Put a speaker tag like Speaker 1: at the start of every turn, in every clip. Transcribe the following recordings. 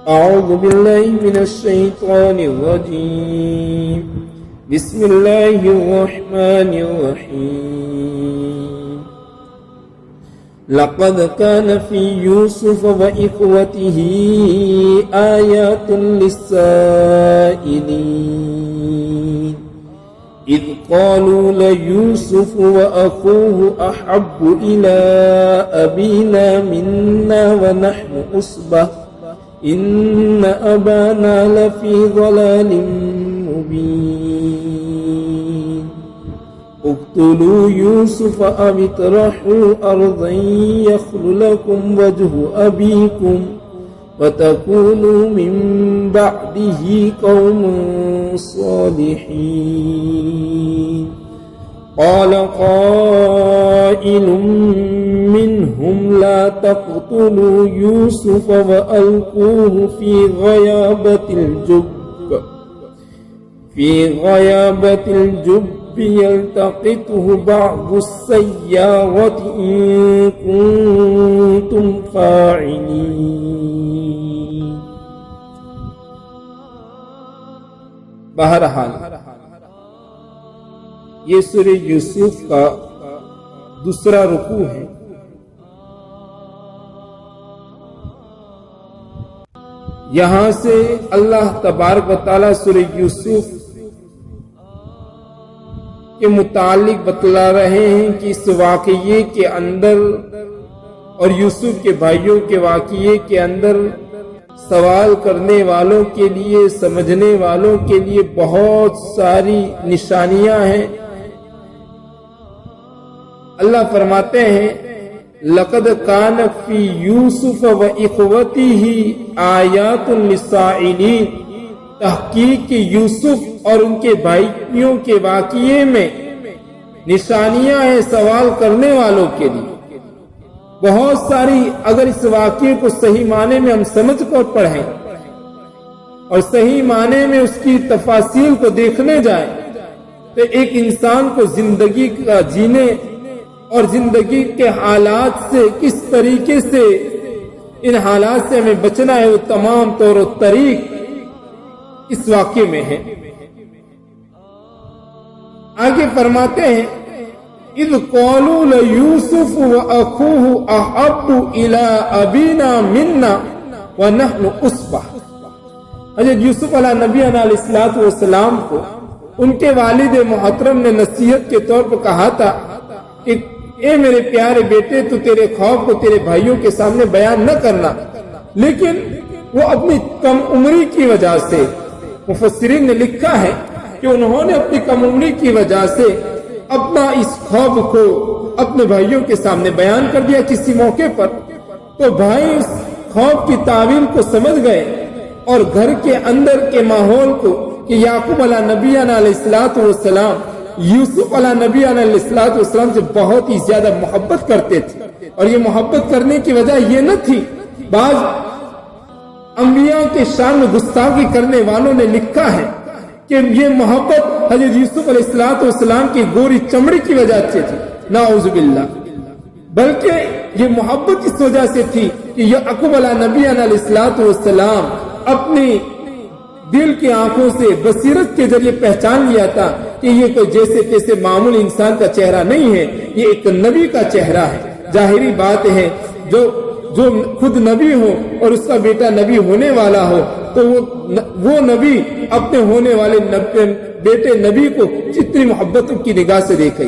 Speaker 1: أعوذ بالله من الشيطان الرجيم بسم الله الرحمن الرحيم لقد كان في يوسف وإخوته آيات للسائلين إذ قالوا ليوسف وأخوه أحب إلى أبينا منا ونحن أصبة إن أبانا لفي ضلال مبين اقتلوا يوسف أو اطرحوا أرضا يخل لكم وجه أبيكم وتكونوا من بعده قوما صالحين قال قائل منهم لا تقتلوا يوسف وألقوه في غيابة الجب يلتقطه بعض السيارة إن كنتم فاعلين. بہرحال یہ سورہ یوسف کا دوسرا رکوع ہے. یہاں سے اللہ تبارک و تعالیٰ سورہ یوسف کے متعلق بتلا رہے ہیں کہ اس واقعے کے اندر اور یوسف کے بھائیوں کے واقعے کے اندر سوال کرنے والوں کے لیے، سمجھنے والوں کے لیے بہت ساری نشانیاں ہیں. اللہ فرماتے ہیں لقد کان فی یوسف و اخوتہ آیات للسائلین، تحقیق کہ یوسف اور ان کے بھائیوں کے واقعے میں نشانیاں ہیں سوال کرنے والوں کے لیے بہت ساری. اگر اس واقعے کو صحیح معنی میں ہم سمجھ کر پڑھیں اور صحیح معنی میں اس کی تفاصیل کو دیکھنے جائیں تو ایک انسان کو زندگی کا جینے اور زندگی کے حالات سے کس طریقے سے ان حالات سے ہمیں بچنا ہے وہ تمام طور و طریق اس واقعے میں ہے. آگے فرماتے ہیں اذ قالوا ليوسف واخوه احب الى ابينا منا ونحن اصبة. حضرت یوسف علیہ نبی علیہ السلام کو ان کے والد محترم نے نصیحت کے طور پر کہا تھا کہ اے میرے پیارے بیٹے تو تیرے خوف کو تیرے بھائیوں کے سامنے بیان نہ کرنا. لیکن وہ اپنی کم عمری کی وجہ سے، مفسرین نے لکھا ہے کہ انہوں نے اپنی کم عمری کی وجہ سے اپنا اس خوف کو اپنے بھائیوں کے سامنے بیان کر دیا کسی موقع پر. تو بھائی اس خوف کی تعویل کو سمجھ گئے اور گھر کے اندر کے ماحول کو کہ یعقوب علیہ نبی علیہ السلام یوسف علیہ نبی علیہ السلام سے بہت ہی زیادہ محبت کرتے تھے. اور یہ محبت کرنے کی وجہ یہ نہ تھی، بعض انبیاء کے شان میں گستاخی کرنے والوں نے لکھا ہے کہ یہ محبت حضرت یوسف علیہ السلام کی گوری چمڑی کی وجہ سے تھی، نعوذ باللہ. بلکہ یہ محبت اس وجہ سے تھی کہ یعقوب علیہ نبی علیہ السلام اپنی دل کی آنکھوں سے بصیرت کے ذریعے پہچان لیا تھا کہ یہ کوئی جیسے تیسے معمولی انسان کا چہرہ نہیں ہے، یہ ایک نبی کا چہرہ ہے. ظاہری بات ہے جو خود نبی ہو اور اس کا بیٹا نبی ہونے والا ہو تو وہ نبی اپنے ہونے والے بیٹے نبی کو جتنی محبتوں کی نگاہ سے دیکھے.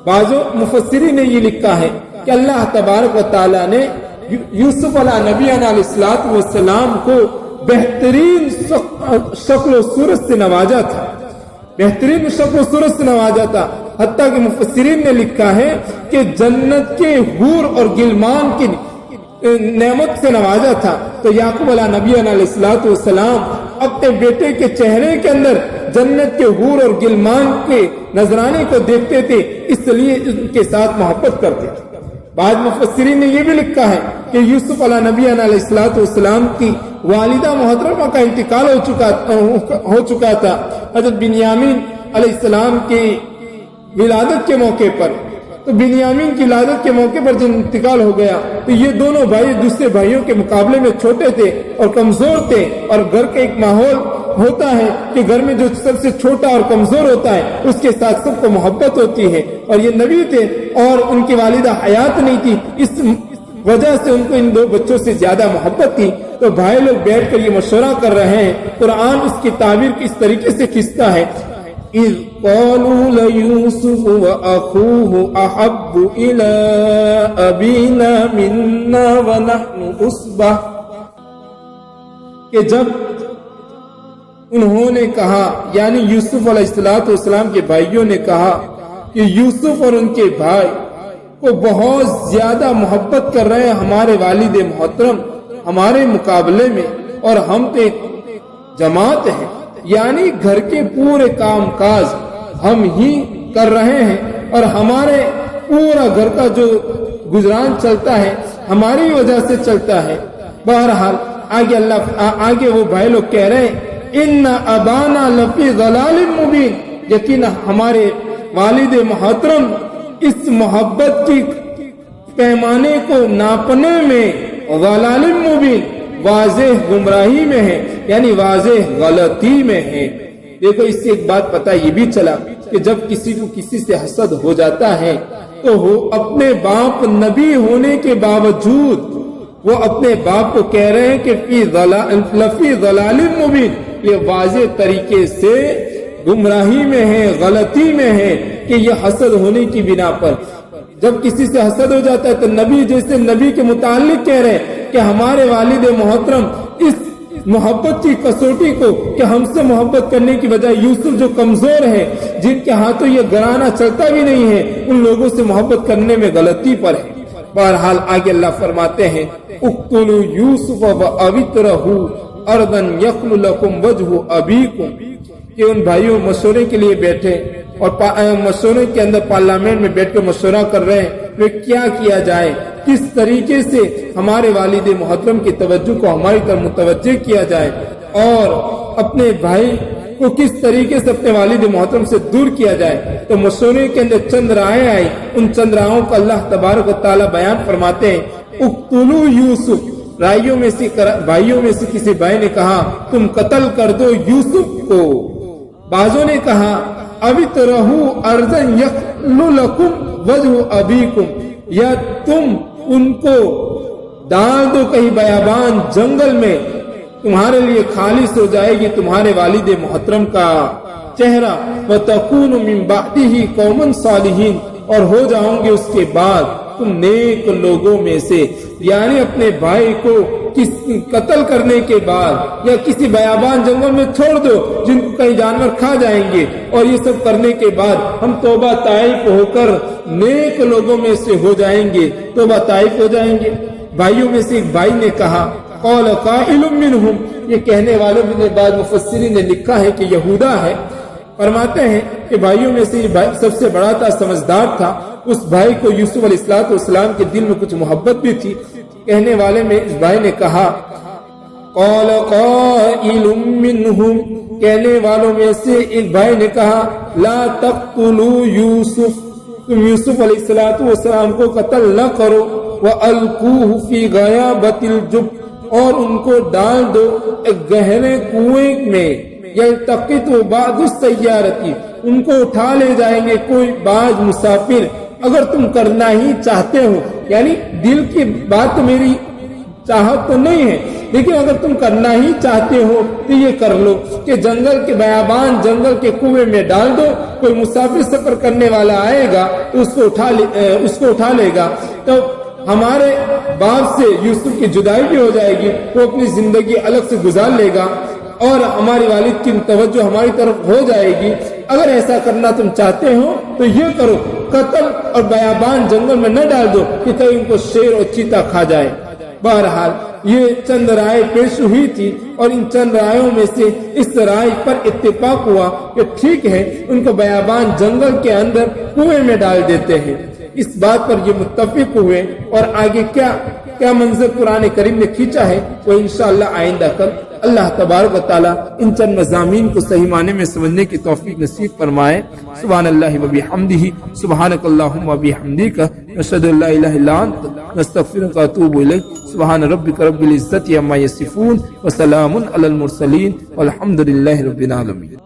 Speaker 1: بعضوں مفسرین نے یہ لکھا ہے کہ اللہ تبارک و تعالیٰ نے یوسف علیہ نبی علیہ السلام کو بہترین شکل و صورت سے نوازا تھا، بہترین شکل و صورت سے نوازا تھا. حتیٰ کہ مفسرین نے لکھا ہے کہ جنت کے حور اور غلمان کی نعمت سے نوازا تھا. تو یعقوب علیہ نبی علیہ السلام اپنے بیٹے کے چہرے کے اندر جنت کے حور اور غلمان کے نذرانے کو دیکھتے تھے، اس لیے ان کے ساتھ محبت کرتے تھے. بعض مفسرین نے یہ بھی لکھا ہے کہ یوسف علیہ نبی علیہ السلام کی والدہ محترمہ کا انتقال ہو چکا تھا. حضرت بنیامین علیہ السلام کی ولادت کے موقع پر تو بنیامین کی ولادت کے موقع پر جب انتقال ہو گیا تو یہ دونوں بھائی دوسرے بھائیوں کے مقابلے میں چھوٹے تھے اور کمزور تھے، اور گھر کا ایک ماحول ہوتا ہے کہ گھر میں جو سب سے چھوٹا اور کمزور ہوتا ہے اس کے ساتھ سب کو محبت ہوتی ہے، اور یہ نبی تھے اور ان کی والدہ حیات نہیں تھی، اس وجہ سے ان کو ان دو بچوں سے زیادہ محبت تھی۔ تو بھائی لوگ بیٹھ کر یہ مشورہ کر رہے ہیں، قرآن اس کی تعبیر کس طریقے سے کھینچتا ہے، اِذْ قَالُوا لَيُوسُفُ وَأَخُوهُ أَحَبُّ إِلَىٰ أَبِينَا مِنَّا وَنَحْنُ عُصْبَةٌ، کہ جب انہوں نے کہا، یعنی یوسف علیہ السلام کے بھائیوں نے کہا کہ یوسف اور ان کے بھائی کو بہت زیادہ محبت کر رہے ہیں ہمارے والد محترم ہمارے مقابلے میں، اور ہم تو ایک جماعت ہیں، یعنی گھر کے پورے کام کاج ہم ہی کر رہے ہیں، اور ہمارے پورا گھر کا جو گزران چلتا ہے ہماری وجہ سے چلتا ہے۔ بہرحال آگے وہ بھائی لوگ کہہ رہے ہیں ان ابانا لفی ضلال مبین، یقینا ہمارے والد محترم اس محبت کی پیمانے کو ناپنے میں ضلال مبین، واضح گمراہی میں ہے، یعنی واضح غلطی میں ہے۔ دیکھو اس سے ایک بات پتہ یہ بھی چلا کہ جب کسی کو کسی سے حسد ہو جاتا ہے تو وہ اپنے باپ نبی ہونے کے باوجود وہ اپنے باپ کو کہہ رہے ہیں کہ لفی ضلال مبین، یہ واضح طریقے سے گمراہی میں ہے، غلطی میں ہے کہ یہ حسد ہونے کی بنا پر جب کسی سے حسد ہو جاتا ہے تو نبی جیسے نبی کے متعلق کہہ رہے ہیں کہ ہمارے والد محترم اس محبت کی کسوٹی کو کہ ہم سے محبت کرنے کی بجائے یوسف جو کمزور ہے، جن کے ہاتھوں یہ گرانا چلتا بھی نہیں ہے، ان لوگوں سے محبت کرنے میں غلطی پر ہے۔ بہرحال آگے اللہ فرماتے ہیں اقتلوا یوسف واوطرحوا ارضا یخل لکم وجہ ابیکم، کہ ان بھائیوں مشورے کے لیے بیٹھے اور مشورے کے اندر پارلیمنٹ میں بیٹھ کر مشورہ کر رہے ہیں کہ کیا کیا جائے، کس طریقے سے ہمارے والد محترم کی توجہ کو ہماری طرف متوجہ کیا جائے، اور اپنے بھائی کو کس طریقے سے اپنے والد محترم سے دور کیا جائے۔ تو مشورے کے اندر چند رائے آئی، ان چند رائوں کو اللہ تبارک و تعالیٰ بیان فرماتے ہیں اقتلوا یوسف، بھائیوں میں سے کسی بھائی نے کہا تم قتل کر دو یوسف کو، بعضوں نے کہا اوطرحوا ارضا یخل لکم وجہ ابیکم، یا تم ان کو ڈال دو کہیں بیابان جنگل میں، تمہارے لیے خالص ہو جائے گی تمہارے والد محترم کا چہرہ، وَتَكُونُ مِن بَعْدِهِ قَوْمًا صَالِحِينَ، اور ہو جاؤں گے اس کے بعد تم نیک لوگوں میں سے، یعنی اپنے بھائی کو قتل کرنے کے بعد یا کسی بیابان جنگل میں چھوڑ دو جن کو کئی جانور کھا جائیں گے، اور یہ سب کرنے کے بعد ہم توبہ طائف ہو کر نیک لوگوں میں سے ہو جائیں گے، توبہ طائف ہو جائیں گے۔ بھائیوں میں سے ایک بھائی نے کہا قال قائل منہم، یہ کہنے والوں میں بعض مفسرین نے لکھا ہے کہ یہودا ہے، فرماتے ہیں کہ بھائیوں میں سے یہ بھائی سب سے بڑا تھا، سمجھدار تھا، اس بھائی کو یوسف علیہ السلام کے دل میں کچھ محبت بھی تھی۔ کہنے والے میں اس بھائی نے کہا قال قائل منہم، کہنے والوں میں سے ایک بھائی نے کہا لا تقتلوا یوسف، تم یوسف علیہ السلام کو قتل نہ کرو، وَأَلْقُوهُ فِي غَيَابَةِ الْجُبِّ، اور ان کو ڈال دو ایک گہرے کنویں میں، یلتقطوا بعض السیارتی، ان کو اٹھا لے جائیں گے کوئی بعض مسافر، اگر تم کرنا ہی چاہتے ہو، یعنی دل کی بات میری چاہت تو نہیں ہے، لیکن اگر تم کرنا ہی چاہتے ہو تو یہ کر لو کہ جنگل کے بیابان جنگل کے کنویں میں ڈال دو، کوئی مسافر سفر کرنے والا آئے گا تو اس کو اٹھا لے گا، تو ہمارے باپ سے یوسف کی جدائی بھی ہو جائے گی، وہ اپنی زندگی الگ سے گزار لے گا، اور ہماری والد کی توجہ ہماری طرف ہو جائے گی۔ اگر ایسا کرنا تم چاہتے ہو تو یہ کرو، قتل اور بیابان جنگل میں نہ ڈال دو کہ کہیں ان کو شیر اور چیتا کھا جائے۔ بہرحال یہ چند رائے پیش ہوئی تھی، اور ان چند رائوں میں سے اس رائے پر اتفاق ہوا کہ ٹھیک ہے ان کو بیابان جنگل کے اندر کنویں میں ڈال دیتے ہیں۔ اس بات پر یہ متفق ہوئے، اور آگے کیا کیا منظر قرآن کریم نے کھینچا ہے وہ انشاءاللہ آئندہ کل اللہ تبارک و تعالی ان چند مضامین کو صحیح معنی میں سمجھنے کی توفیق نصیب فرمائے. سبحان اللہ و بحمدہ، سبحانک اللہم و بحمدک، نشہد ان لا الہ الا انت، نستغفرک و اتوب الیک. سبحان ربک رب العزت عما یصفون وسلام علی المرسلین والحمد للہ رب العالمین.